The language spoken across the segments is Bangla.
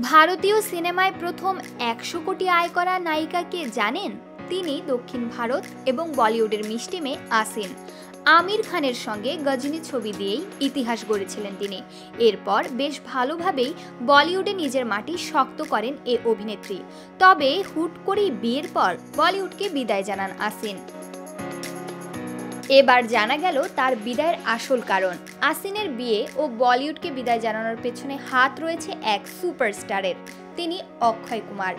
ভারতীয় সিনেমায় প্রথম ১০০ কোটি আয় করা নায়িকা কে জানেন? তিনি দক্ষিণ ভারত এবং বলিউডের মিষ্টি মেয়ে আসিন। আমির খানের সঙ্গে গজনী ছবি দিয়েই ইতিহাস গড়েছিলেন তিনি। এরপর বেশ ভালোভাবেই বলিউডে নিজের মাটি শক্ত করেন এ অভিনেত্রী। তবে হুট করেই বিয়ের পর বলিউডকে বিদায় জানান আসিন। এবার জানা গেল তার বিদায়ের আসল কারণ। আসিনের বিয়ে ও বলিউডকে বিদায় জানানোর পেছনে হাত রয়েছে এক সুপারস্টারের। তিনি অক্ষয় কুমার।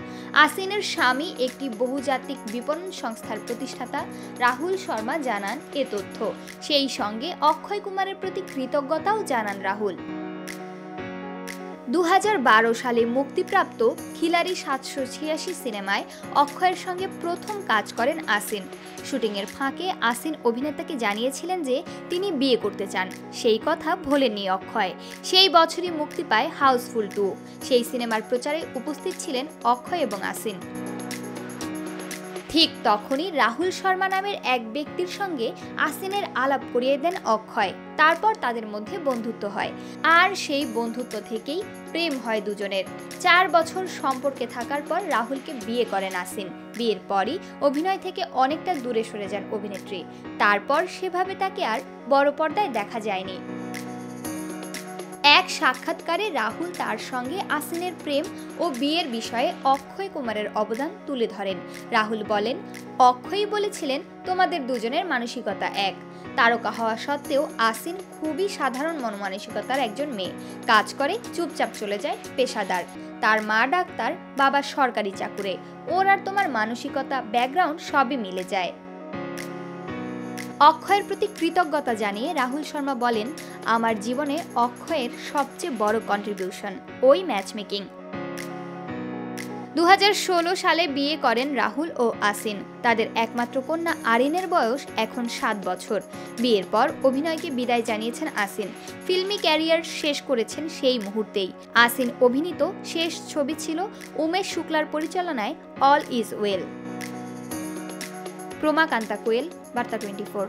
আসিনের স্বামী একটি বহুজাতিক বিপণন সংস্থার প্রতিষ্ঠাতা রাহুল শর্মা জানান এ তথ্য। সেই সঙ্গে অক্ষয় কুমারের প্রতি কৃতজ্ঞতাও জানান রাহুল। ২০১২ সালে মুক্তিপ্রাপ্ত খিলাড়ি ৭৮৬ সিনেমায় অক্ষয়ের সঙ্গে প্রথম কাজ করেন আসিন। শুটিংয়ের ফাঁকে আসিন অভিনেতাকে জানিয়েছিলেন যে তিনি বিয়ে করতে চান। সেই কথা ভোলেননি অক্ষয়। সেই বছরই মুক্তি পায় হাউসফুল ২। সেই সিনেমার প্রচারে উপস্থিত ছিলেন অক্ষয় এবং আসিন। ঠিক তখনই রাহুল শর্মা নামের এক ব্যক্তির সঙ্গে আসিনের আলাপ করিয়ে দেন অক্ষয়। তারপর তাদের মধ্যে বন্ধুত্ব হয়, আর সেই বন্ধুত্ব থেকেই প্রেম হয় দুজনের। ৪ বছর সম্পর্কে থাকার পর রাহুলকে বিয়ে করেন আসিন। বিয়ের পরই অভিনয় থেকে অনেকটা দূরে সরে যান অভিনেত্রী। তারপর সেভাবে তাকে আর বড় পর্দায় দেখা যায়নি। এক সাক্ষাৎকারে রাহুল তার সঙ্গে আসিনের প্রেম ও বিয়ের বিষয়ে অক্ষয় কুমারের অবদান তুলে ধরেন। রাহুল বলেন, অক্ষয়ই বলেছিলেন তোমাদের দুজনের মানসিকতা এক। তারকা হওয়া সত্ত্বেও আসিন খুবই সাধারণ মনমানসিকতার একজন মেয়ে। কাজ করে, চুপচাপ চলে যায়, পেশাদার। তার মা ডাক্তার, বাবা সরকারি চাকুরে। ওর আর তোমার মানসিকতা, ব্যাকগ্রাউন্ড সবই মিলে যায়। অক্ষয়ের প্রতি কৃতজ্ঞতা জানিয়ে রাহুল শর্মা বলেন, আমার জীবনে অক্ষয়ের সবচেয়ে বড় কন্ট্রিবিউশন ওই ম্যাচমেকিং। ২০১৬ সালে বিয়ে করেন রাহুল ও আসিন। তাদের একমাত্র কন্যা আরিনের বয়স এখন ৭ বছর। বিয়ের পর অভিনয়কে বিদায় জানিয়েছেন আসিন। ফিল্মি ক্যারিয়ার শেষ করেছেন সেই মুহূর্তেই। আসিন অভিনীত শেষ ছবি ছিল উমেশ শুক্লার পরিচালনায় অল ইজ ওয়েল। প্রমা কান্তা কোয়েল, বার্তা 24।